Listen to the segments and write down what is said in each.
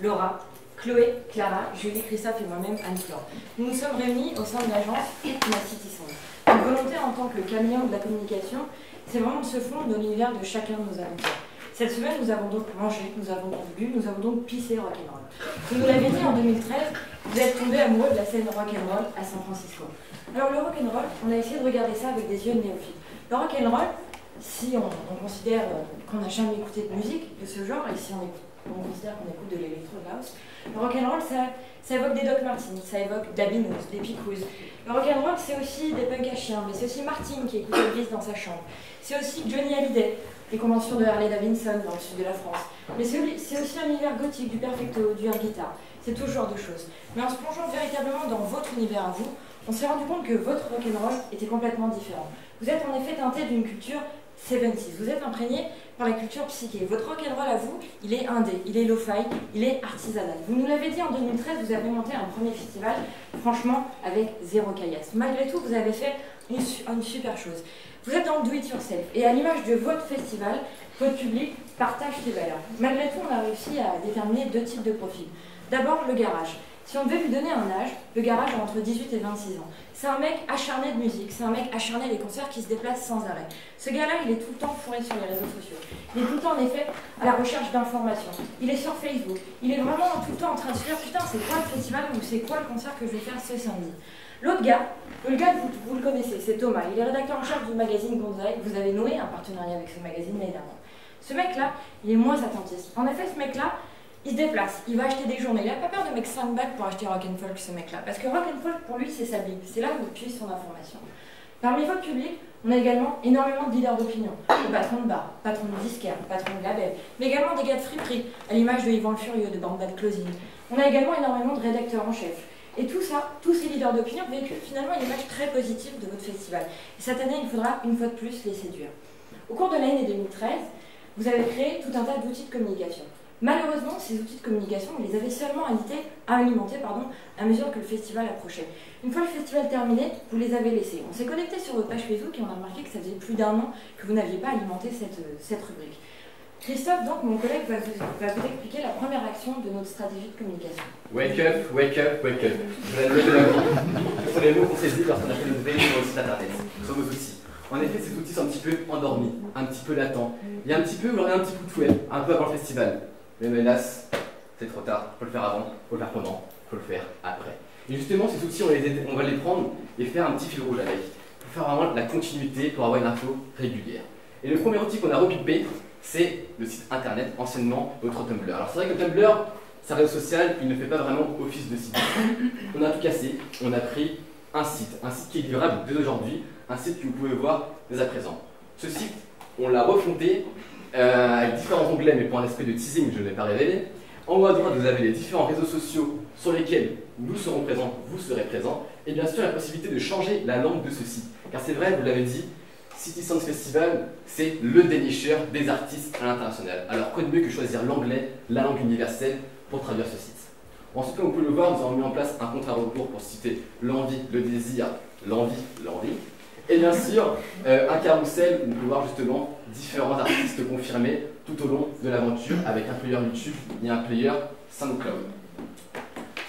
Laura, Chloé, Clara, Julie, Christophe et moi-même, Anne-Flore. Nous nous sommes réunis au sein de l'agence Ma City Sound. Notre volonté en tant que caméléon de la communication, c'est vraiment de se fondre dans l'univers de chacun de nos aventures. Cette semaine, nous avons donc mangé, nous avons donc bu, nous avons donc pissé rock'n'roll. Vous nous l'avez dit en 2013, vous êtes tombés amoureux de la scène rock'n'roll à San Francisco. Alors le rock'n'roll, on a essayé de regarder ça avec des yeux de néophytes. Le rock'n'roll, si on considère qu'on n'a jamais écouté de musique de ce genre, et si on considère qu'on écoute de l'électro, de la house, le rock'n'roll, ça évoque des Doc Martens, ça évoque Dabinos, des Picous. Le rock'n'roll, c'est aussi des punks à chiens, mais c'est aussi Martin qui écoute Elvis dans sa chambre. C'est aussi Johnny Hallyday, les conventions de Harley Davidson dans le sud de la France. Mais c'est aussi un univers gothique, du perfecto, du air guitar. C'est tout ce genre de choses. Mais en se plongeant véritablement dans votre univers à vous, on s'est rendu compte que votre rock'n'roll était complètement différent. Vous êtes en effet teinté d'une culture 70s. Vous êtes imprégné par la culture psyché. Votre rock'n'roll à vous, il est indé, il est lo-fi, il est artisanal. Vous nous l'avez dit en 2013, vous avez monté un premier festival, franchement, avec zéro caillasse. Malgré tout, vous avez fait une super chose. Vous êtes dans le do-it-yourself. Et à l'image de votre festival, votre public partage ces valeurs. Malgré tout, on a réussi à déterminer deux types de profils. D'abord, le garage. Si on devait lui donner un âge, le garage a entre 18 et 26 ans. C'est un mec acharné de musique, c'est un mec acharné des concerts qui se déplace sans arrêt. Ce gars-là, il est tout le temps fourré sur les réseaux sociaux. Il est tout le temps, en effet, à la recherche d'informations. Il est sur Facebook. Il est vraiment tout le temps en train de se dire « Putain, c'est quoi le festival ou c'est quoi le concert que je vais faire ce samedi ?» L'autre gars, vous le connaissez, c'est Thomas. Il est rédacteur en chef du magazine Gonzaï. Vous avez noué un partenariat avec ce magazine l'année dernière. Ce mec-là, il est moins attentiste. En effet, ce mec-là, il se déplace, il va acheter des journaux. Il n'a pas peur de mettre 5 balles pour acheter Rock'n'Folk, ce mec-là. Parce que Rock'n'Folk, pour lui, c'est sa Bible. C'est là où il puise son information. Parmi votre public, on a également énormément de leaders d'opinion. Des patrons de bar, patrons de disquaires, patrons de label, mais également des gars de friperie, à l'image de Yvan le Furieux, de Band Bad Closing. On a également énormément de rédacteurs en chef. Et tout ça, tous ces leaders d'opinion véhiculent finalement une image très positive de votre festival. Et cette année, il faudra une fois de plus les séduire. Au cours de l'année 2013, vous avez créé tout un tas d'outils de communication. Malheureusement, ces outils de communication, vous les avez seulement alimentés à mesure que le festival approchait. Une fois le festival terminé, vous les avez laissés. On s'est connecté sur votre page Facebook et on a remarqué que ça faisait plus d'un an que vous n'aviez pas alimenté cette rubrique. Christophe, donc, mon collègue, va vous expliquer la première action de notre stratégie de communication. Wake up, wake up, wake up. Je vais lever la vie. Ce sont les mots qu'on saisit lorsqu'on a fait notre veille sur le site internet, sur nos outils. En effet, ces outils sont un petit peu endormis, un petit peu latents. Il y a un petit peu, vous aurez un petit coup de fouet, un peu avant le festival. Mais hélas, c'est trop tard. Faut le faire avant, faut le faire pendant, faut le faire après. Et justement, ces outils, on va les prendre et faire un petit fil rouge avec, pour faire vraiment la continuité, pour avoir une info régulière. Et le premier outil qu'on a repipé, c'est le site internet, anciennement votre Tumblr. Alors c'est vrai que Tumblr, sa réseau social, il ne fait pas vraiment office de site. On a tout cassé, on a pris un site qui est livrable dès aujourd'hui, un site que vous pouvez voir dès à présent. Ce site, on l'a refonté avec différents onglets, mais pour un aspect de teasing, je ne vais pas révéler. En haut à droite, vous avez les différents réseaux sociaux sur lesquels nous serons présents, vous serez présents, et bien sûr la possibilité de changer la langue de ce site. Car c'est vrai, vous l'avez dit, City Sounds Festival, c'est le dénicheur des artistes à l'international. Alors quoi de mieux que choisir l'anglais, la langue universelle, pour traduire ce site. Ensuite, comme vous pouvez le voir, nous avons mis en place un compte à rebours pour citer l'envie, le désir, l'envie. Et bien sûr, un carrousel où on peut voir justement différents artistes confirmés tout au long de l'aventure avec un player YouTube et un player SoundCloud.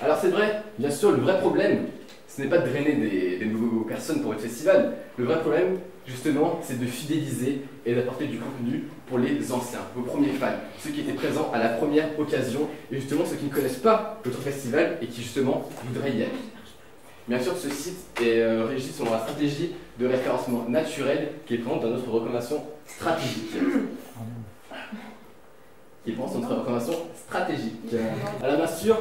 Alors c'est vrai, bien sûr, le vrai problème, ce n'est pas de drainer des nouvelles personnes pour votre festival. Le vrai problème, justement, c'est de fidéliser et d'apporter du contenu pour les anciens, vos premiers fans, ceux qui étaient présents à la première occasion et justement ceux qui ne connaissent pas votre festival et qui justement voudraient y aller. Bien sûr, ce site est régi sur la stratégie de référencement naturel qui est présente dans notre recommandation stratégique. Alors bien sûr,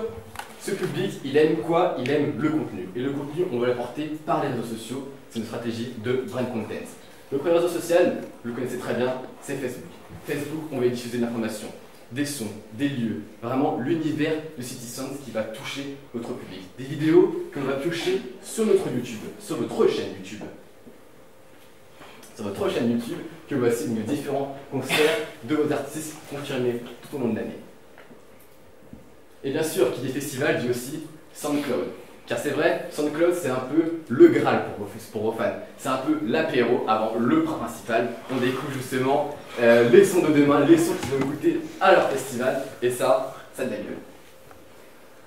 ce public, il aime quoi? Il aime le contenu. Et le contenu, on va l'apporter par les réseaux sociaux. C'est une stratégie de brand content. Le premier réseau social, vous le connaissez très bien, c'est Facebook. Facebook, on va y diffuser de l'information, des sons, des lieux, vraiment l'univers de City Sounds qui va toucher votre public. Des vidéos qu'on va piocher sur notre YouTube, sur votre chaîne YouTube. Sur votre chaîne YouTube, que voici nos différents concerts de vos artistes confirmés tout au long de l'année. Et bien sûr, qui dit festival dit aussi SoundCloud. Car c'est vrai, SoundCloud c'est un peu le Graal pour vos fans. C'est un peu l'apéro avant le principal. On découvre justement les sons de demain, les sons qui vont goûter à leur festival. Et ça a de la gueule.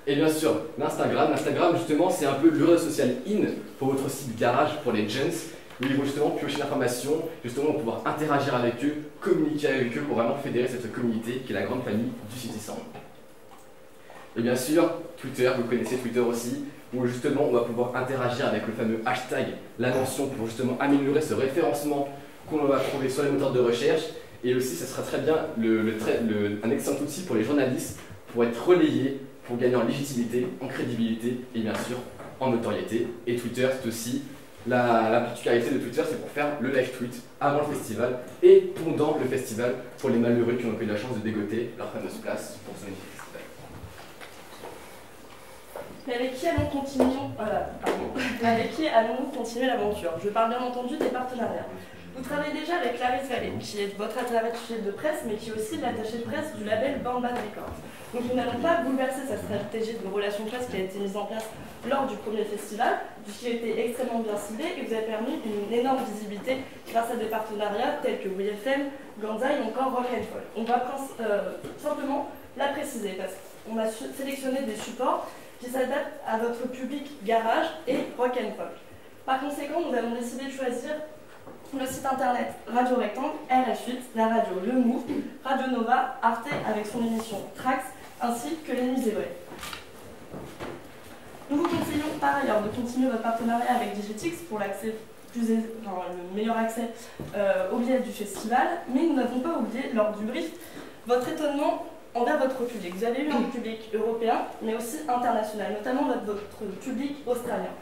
Et bien sûr, l'Instagram. L'Instagram, justement, c'est un peu le réseau social in pour votre site garage, pour les gens, où ils vont justement piocher l'information, justement pouvoir interagir avec eux, communiquer avec eux pour vraiment fédérer cette communauté qui est la grande famille du City Sound. Et bien sûr, Twitter, vous connaissez Twitter aussi, où justement on va pouvoir interagir avec le fameux hashtag, la mention, pour justement améliorer ce référencement qu'on va trouver sur les moteurs de recherche. Et aussi, ça sera très bien un excellent outil pour les journalistes pour être relayés, pour gagner en légitimité, en crédibilité et bien sûr en notoriété. Et Twitter, c'est aussi la particularité de Twitter, c'est pour faire le live tweet avant le festival et pendant le festival pour les malheureux qui ont eu la chance de dégoter leur fameuse place pour ce magnifique festival. Mais avec qui allons-nous continuer l'aventure? Je parle bien entendu des partenariats. Vous travaillez déjà avec Clarisse Vallée, qui est votre attaché de presse, mais qui est aussi l'attaché de presse du label Band Records. Donc nous n'allons pas bouleverser sa stratégie de relations presse qui a été mise en place lors du premier festival, puisqu'il était extrêmement bien ciblé et vous avez permis une énorme visibilité grâce à des partenariats tels que WFM, Ganzai ou encore Rock and Folk. On va simplement la préciser parce qu'on a sélectionné des supports qui s'adaptent à votre public garage et rock and folk. Par conséquent, nous avons décidé de choisir le site internet Radio Rectangle, RF8, la radio Le Move, Radio Nova, Arte avec son émission Trax, ainsi que les Nuits Zébrées. Nous vous conseillons par ailleurs de continuer votre partenariat avec Digitix pour le meilleur accès aux billets du festival, mais nous n'avons pas oublié lors du brief votre étonnement envers votre public. Vous avez eu un public européen, mais aussi international, notamment votre public australien.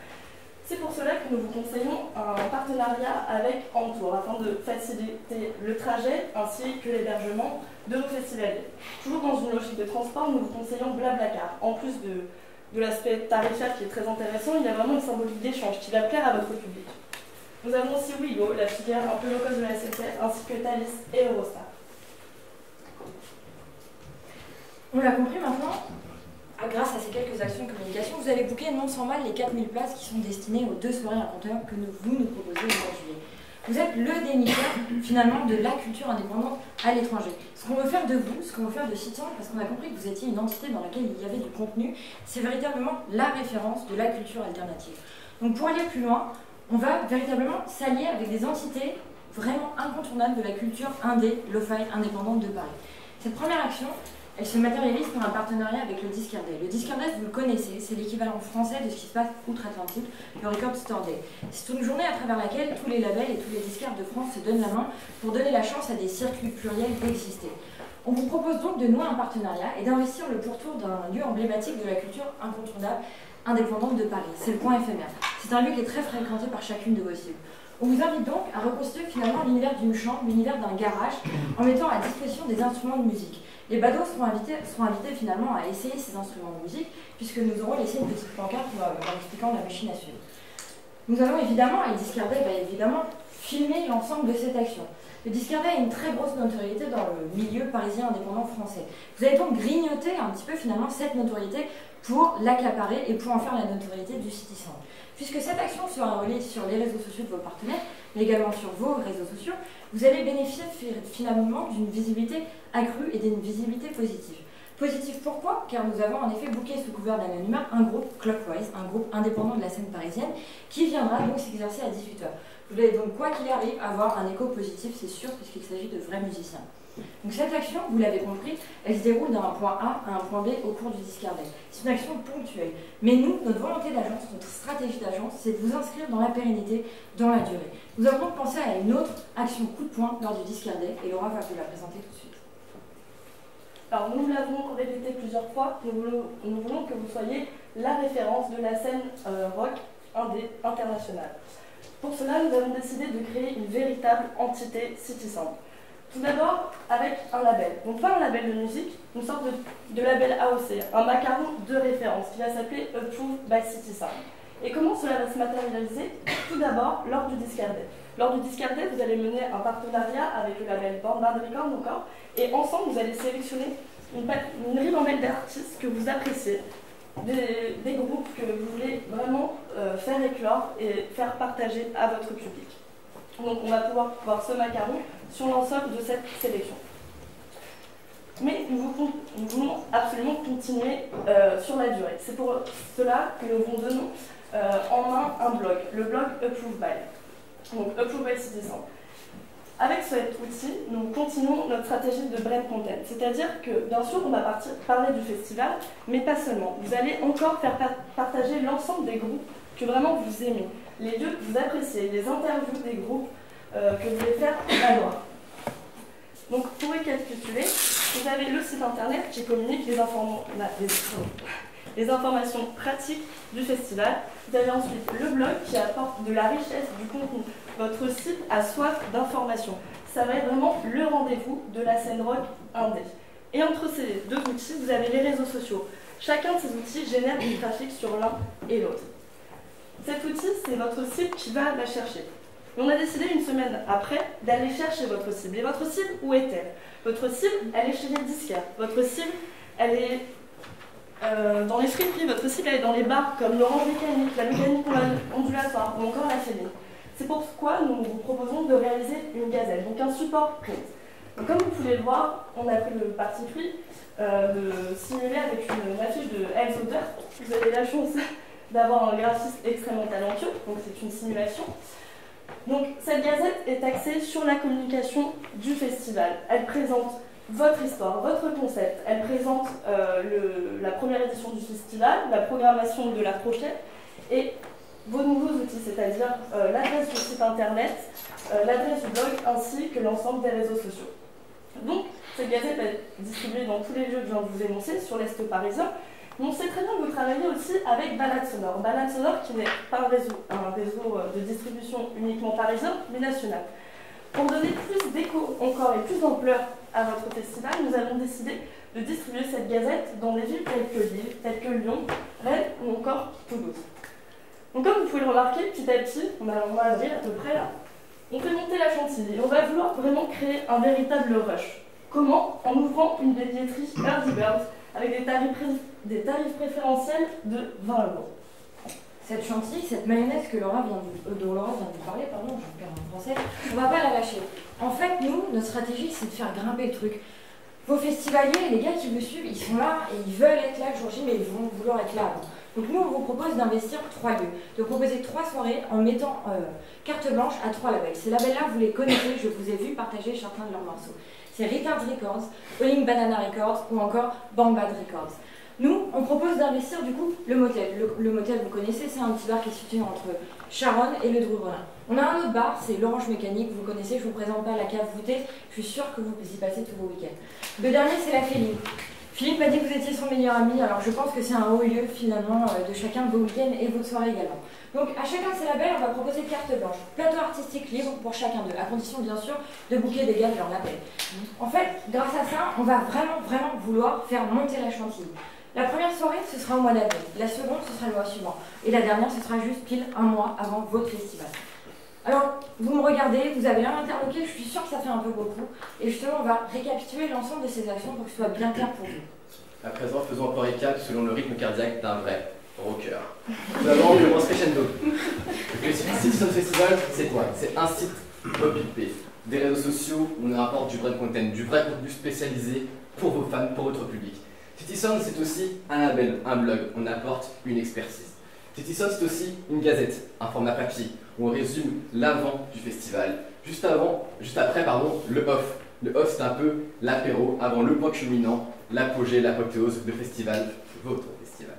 C'est pour cela que nous vous conseillons un partenariat avec Entour, afin de faciliter le trajet ainsi que l'hébergement de nos festivaliers. Toujours dans une logique de transport, nous vous conseillons Blablacar. En plus de l'aspect tarifaire qui est très intéressant, il y a vraiment une symbolique d'échange qui va plaire à votre public. Nous avons aussi Wigo, la filière un peu low cost de la SNCF, ainsi que Thalys et Eurostar. On l'a compris maintenant, grâce à ces quelques actions de communication, vous allez booker non sans mal les 4000 places qui sont destinées aux 2 soirées incontournables que vous nous proposez au mois de juillet. Vous êtes le dénicheur finalement de la culture indépendante à l'étranger. Ce qu'on veut faire de vous, ce qu'on veut faire de City Sound, parce qu'on a compris que vous étiez une entité dans laquelle il y avait du contenu, c'est véritablement la référence de la culture alternative. Donc pour aller plus loin, on va véritablement s'allier avec des entités vraiment incontournables de la culture indé, lo-fi, indépendante de Paris. Cette première action, elle se matérialise par un partenariat avec le Discard Day. Le Discard Day, vous le connaissez, c'est l'équivalent français de ce qui se passe outre-Atlantique, le Record Store Day. C'est une journée à travers laquelle tous les labels et tous les disquaires de France se donnent la main pour donner la chance à des circuits pluriels d'exister. On vous propose donc de nouer un partenariat et d'investir le pourtour d'un lieu emblématique de la culture incontournable indépendante de Paris. C'est le Point éphémère. C'est un lieu qui est très fréquenté par chacune de vos cibles. On vous invite donc à reconstituer finalement l'univers d'une chambre, l'univers d'un garage, en mettant à disposition des instruments de musique. Les badauds seront invités finalement à essayer ces instruments de musique, puisque nous aurons laissé une petite pancarte en expliquant la machine à suivre. Nous allons évidemment, et le Discard Day va évidemment filmer l'ensemble de cette action. Le Discard Day a une très grosse notoriété dans le milieu parisien indépendant français. Vous allez donc grignoter un petit peu finalement cette notoriété pour l'accaparer et pour en faire la notoriété du City Sound. Puisque cette action sera relayée sur les réseaux sociaux de vos partenaires, mais également sur vos réseaux sociaux, vous allez bénéficier finalement d'une visibilité accrue et d'une visibilité positive. Positive pourquoi? Car nous avons en effet booké sous couvert d'anonymat un groupe Clockwise, un groupe indépendant de la scène parisienne, qui viendra donc s'exercer à 18 h. Vous allez donc, quoi qu'il arrive, avoir un écho positif, c'est sûr, puisqu'il s'agit de vrais musiciens. Donc cette action, vous l'avez compris, elle se déroule d'un point A à un point B au cours du Discard Day. C'est une action ponctuelle. Mais nous, notre volonté d'agence, notre stratégie d'agence, c'est de vous inscrire dans la pérennité, dans la durée. Nous avons donc pensé à une autre action coup de poing lors du Discard Day, et Laura va vous la présenter tout de suite. Alors nous l'avons répété plusieurs fois, nous voulons que vous soyez la référence de la scène rock internationale. Pour cela, nous avons décidé de créer une véritable entité City Sound. Tout d'abord avec un label. Donc pas un label de musique, une sorte de label AOC, un macaron de référence qui va s'appeler Approved by City Sound. Et comment cela va se matérialiser? Tout d'abord lors du Discard Day. Lors du Discard Day, vous allez mener un partenariat avec le label Band Records encore, et ensemble vous allez sélectionner une ribambelle d'artistes que vous appréciez, des groupes que vous voulez vraiment faire éclore et faire partager à votre public. Donc on va pouvoir voir ce macaron sur l'ensemble de cette sélection. Mais nous voulons absolument continuer sur la durée. C'est pour cela que nous vous donnons en main un blog, le blog Approved By. Donc Approved by Citizen. Avec cet outil, nous continuons notre stratégie de brand content. C'est-à-dire que, bien sûr, on va parler du festival, mais pas seulement. Vous allez encore faire partager l'ensemble des groupes que vraiment vous aimez, les lieux que vous appréciez, les interviews des groupes que vous voulez faire valoir. Donc, pour récapituler, vous avez le site internet qui communique les informations pratiques du festival. Vous avez ensuite le blog qui apporte de la richesse du contenu. Votre site a soif d'informations. Ça va être vraiment le rendez-vous de la scène rock indé. Et entre ces deux outils, vous avez les réseaux sociaux. Chacun de ces outils génère du trafic sur l'un et l'autre. Cet outil, c'est votre site qui va la chercher. Et on a décidé une semaine après d'aller chercher votre cible. Et votre cible, où est-elle? Votre cible, elle est chez les disquaires. Votre cible, elle est dans les friperies. Votre cible, elle est dans les bars comme l'Orange Mécanique, la Mécanique Ondulatoire ou encore la Féline. C'est pourquoi nous vous proposons de réaliser une gazette, donc un support print. Donc comme vous pouvez le voir, on a pris le parti pris de simuler avec une affiche de Else Auteur. Vous avez la chance d'avoir un graphiste extrêmement talentueux, donc c'est une simulation. Donc cette gazette est axée sur la communication du festival. Elle présente votre histoire, votre concept. Elle présente la première édition du festival, la programmation de la prochaine et vos nouveaux outils, c'est-à-dire l'adresse du site internet, l'adresse du blog ainsi que l'ensemble des réseaux sociaux. Donc cette gazette est distribuée dans tous les lieux que je viens de vous énoncer sur l'Est parisien. Mais on sait très bien que vous travaillez aussi avec Balade Sonore. Balade Sonore qui n'est pas un réseau de distribution uniquement parisien, mais national. Pour donner plus d'écho encore et plus d'ampleur à votre festival, nous avons décidé de distribuer cette gazette dans des villes telles que Lille, telles que Lyon, Rennes ou encore Toulouse. Donc comme vous pouvez le remarquer, petit à petit, on va avril à peu près là, on fait monter la chantilly et on va vouloir vraiment créer un véritable rush. Comment? En ouvrant une billetterie Early Bird avec des tarifs préférentiels de 20 €. Cette chantilly, cette mayonnaise dont Laura vient de vous parler, pardon, je perds en français, on va pas la lâcher. En fait, nous, notre stratégie, c'est de faire grimper le truc. Vos festivaliers, les gars qui vous suivent, ils sont là et ils veulent être là le jour J, mais ils vont vouloir être là avant. Donc nous, on vous propose d'investir 3 lieux, de proposer 3 soirées en mettant carte blanche à 3 labels. Ces labels-là, vous les connaissez, je vous ai vu partager certains de leurs morceaux. C'est Retard Records, Rolling Banana Records ou encore Bambad Records. Nous, on propose d'investir du coup le motel. Le motel, vous connaissez, c'est un petit bar qui est situé entre Charonne et le Dru-Rollin. On a un autre bar, c'est l'Orange Mécanique, vous connaissez, je ne vous présente pas la cave voûtée, je suis sûre que vous y passez tous vos week-ends. Le dernier, c'est la Féline. Philippe m'a dit que vous étiez son meilleur ami, alors je pense que c'est un haut lieu finalement de chacun de vos week-ends et vos soirées également. Donc à chacun de ces labels, on va proposer carte blanche, plateau artistique libre pour chacun d'eux, à condition bien sûr de booker des gars de leur label. En fait, grâce à ça, on va vraiment vouloir faire monter la chantilly. La première soirée, ce sera au mois d'avril, la seconde, ce sera le mois suivant, et la dernière, ce sera juste pile un mois avant votre festival. Alors, vous me regardez, vous avez l'air interloqué, je suis sûre que ça fait un peu beaucoup, et justement, on va récapituler l'ensemble de ces actions pour que ce soit bien clair pour vous. À présent, faisons un peu récap selon le rythme cardiaque d'un vrai rocker. Tout d'abord, on commence crescendo. Le Citizen Festival, c'est quoi? C'est un site mobilité, des réseaux sociaux où on apporte du vrai content, du vrai contenu spécialisé pour vos fans, pour votre public. Citizen, c'est aussi un label, un blog, on apporte une expertise. Citizen, c'est aussi une gazette, un format papier, où on résume l'avant du festival. Juste après, le off. Le off, c'est un peu l'apéro avant le point culminant, l'apogée, l'apothéose, le festival, votre festival.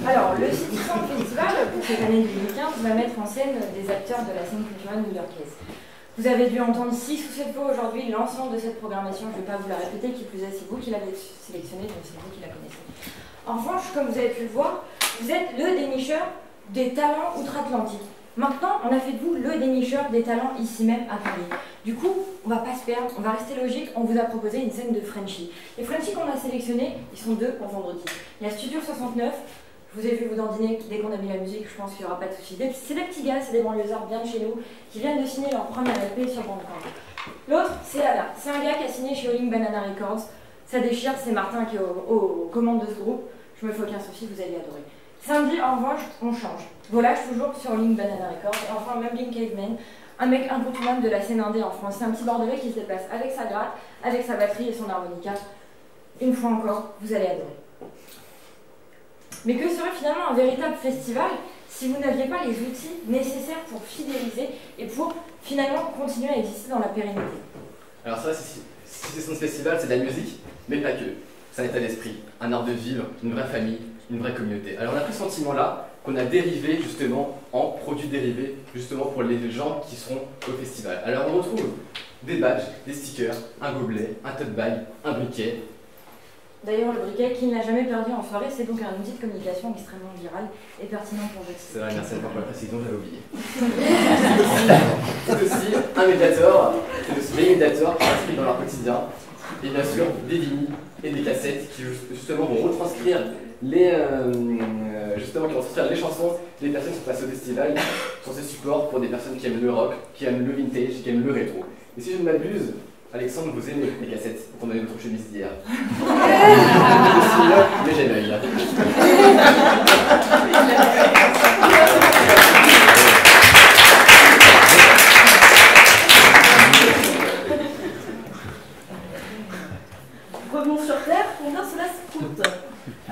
Alors, le Citizen Festival, pour cette année 2015, va mettre en scène des acteurs de la scène culturelle new-yorkaise. Vous avez dû entendre 6 ou 7 fois aujourd'hui l'ensemble de cette programmation, je ne vais pas vous la répéter, qui plus est, c'est vous qui l'avez sélectionnée, donc c'est vous qui la connaissez. En revanche, comme vous avez pu le voir, vous êtes le dénicheur des talents outre-Atlantique. Maintenant, on a fait de vous le dénicheur des talents ici même à Paris. Du coup, on ne va pas se perdre, on va rester logique, on vous a proposé une scène de Frenchie. Les Frenchies qu'on a sélectionnés, ils sont 2 pour vendredi. Il y a Studio 69, je vous ai vu vous dandiner dès qu'on a mis la musique, je pense qu'il n'y aura pas de souci. C'est des petits gars, c'est des banlieusards bien de chez nous, qui viennent de signer leur première LP sur Bandcamp. L'autre, c'est Lala. C'est un gars qui a signé chez Rolling Banana Records. Ça déchire, c'est Martin qui est aux commandes de ce groupe. Je me fais aucun souci, vous allez adorer. Samedi, en revanche, on change. Volage toujours sur Rolling Banana Records. Et enfin, Mumbling Caveman, un mec incontournable de la scène indé en France. C'est un petit bordelais qui se déplace avec sa gratte, avec sa batterie et son harmonica. Une fois encore, vous allez adorer. Mais que serait finalement un véritable festival si vous n'aviez pas les outils nécessaires pour fidéliser et pour finalement continuer à exister dans la pérennité? Alors ça, si c'est son festival, c'est de la musique, mais pas que. C'est un état d'esprit, un art de vivre, une vraie famille, une vraie communauté. Alors on a pris ce sentiment-là qu'on a dérivé justement en produits dérivés, justement pour les gens qui seront au festival. Alors on retrouve des badges, des stickers, un gobelet, un tote bag, un briquet. D'ailleurs, le briquet qui n'a jamais perdu en soirée, c'est donc un outil de communication extrêmement viral et pertinent pour votre site. C'est vrai, merci encore pour la précision, j'avais oublié. C'est aussi un médiator, c'est aussi des médiators qui s'inscrivent dans leur quotidien. Et bien sûr, des vinyles et des cassettes qui justement vont retranscrire les chansons des personnes qui sont passées au festival sur ces supports pour des personnes qui aiment le rock, qui aiment le vintage, qui aiment le rétro. Et si je ne m'abuse, Alexandre, vous aimez les cassettes qu'on a eu notre chemise d'hier. Mais j'ai l'œil. Revenons sur Terre, combien cela se coûte?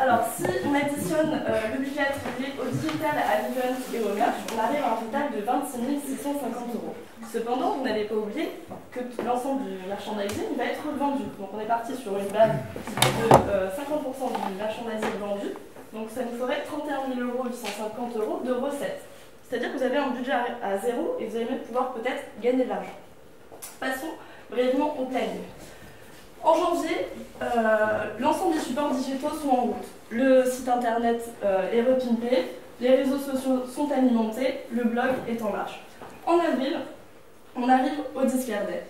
Alors, si on additionne le budget attribué au digital, à l'event et au merch, on arrive à un total de 26 650 €. Cependant, vous n'avez pas oublié que l'ensemble du merchandising va être vendu. Donc, on est parti sur une base de 50% du merchandising vendu. Donc, ça nous ferait 31 850 € de recettes. C'est-à-dire que vous avez un budget à zéro et vous allez même pouvoir peut-être gagner de l'argent. Passons brièvement au planning. En janvier, l'ensemble des supports digitaux sont en route. Le site internet est repimpé, les réseaux sociaux sont alimentés, le blog est en marche. En avril, on arrive au Discard Day.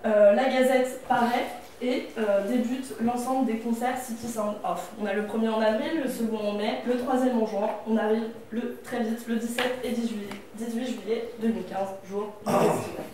La Gazette paraît et débute l'ensemble des concerts City Sound Off. On a le premier en avril, le second en mai, le troisième en juin. On arrive très vite le 17 et 18 juillet 2015, jour du festival.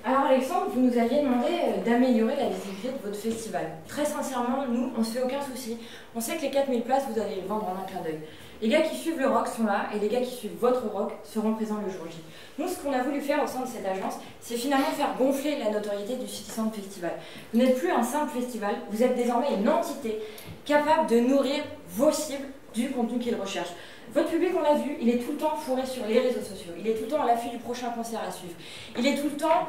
Alors Alexandre, vous nous aviez demandé d'améliorer la visibilité de votre festival. Très sincèrement, nous, on ne se fait aucun souci. On sait que les 4000 places, vous allez les vendre en un clin d'œil. Les gars qui suivent le rock sont là et les gars qui suivent votre rock seront présents le jour J. Nous, ce qu'on a voulu faire au sein de cette agence, c'est finalement faire gonfler la notoriété du City Sound Festival. Vous n'êtes plus un simple festival, vous êtes désormais une entité capable de nourrir vos cibles du contenu qu'ils recherchent. Votre public, on l'a vu, il est tout le temps fourré sur les réseaux sociaux, il est tout le temps à l'affût du prochain concert à suivre, il est tout le temps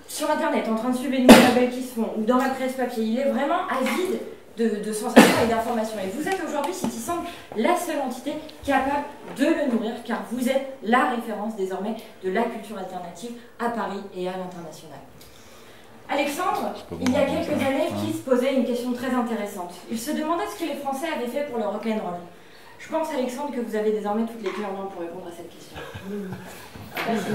sur internet en train de suivre les nouveaux labels qui se font, ou dans la presse papier, il est vraiment avide de sensations et d'informations. Et vous êtes aujourd'hui, City Sound, la seule entité capable de le nourrir, car vous êtes la référence désormais de la culture alternative à Paris et à l'international. Alexandre, il y a quelques années, qui se posait une question très intéressante. Il se demandait ce que les Français avaient fait pour le rock'n'roll. Je pense, Alexandre, que vous avez désormais toutes les clés en main pour répondre à cette question. Merci.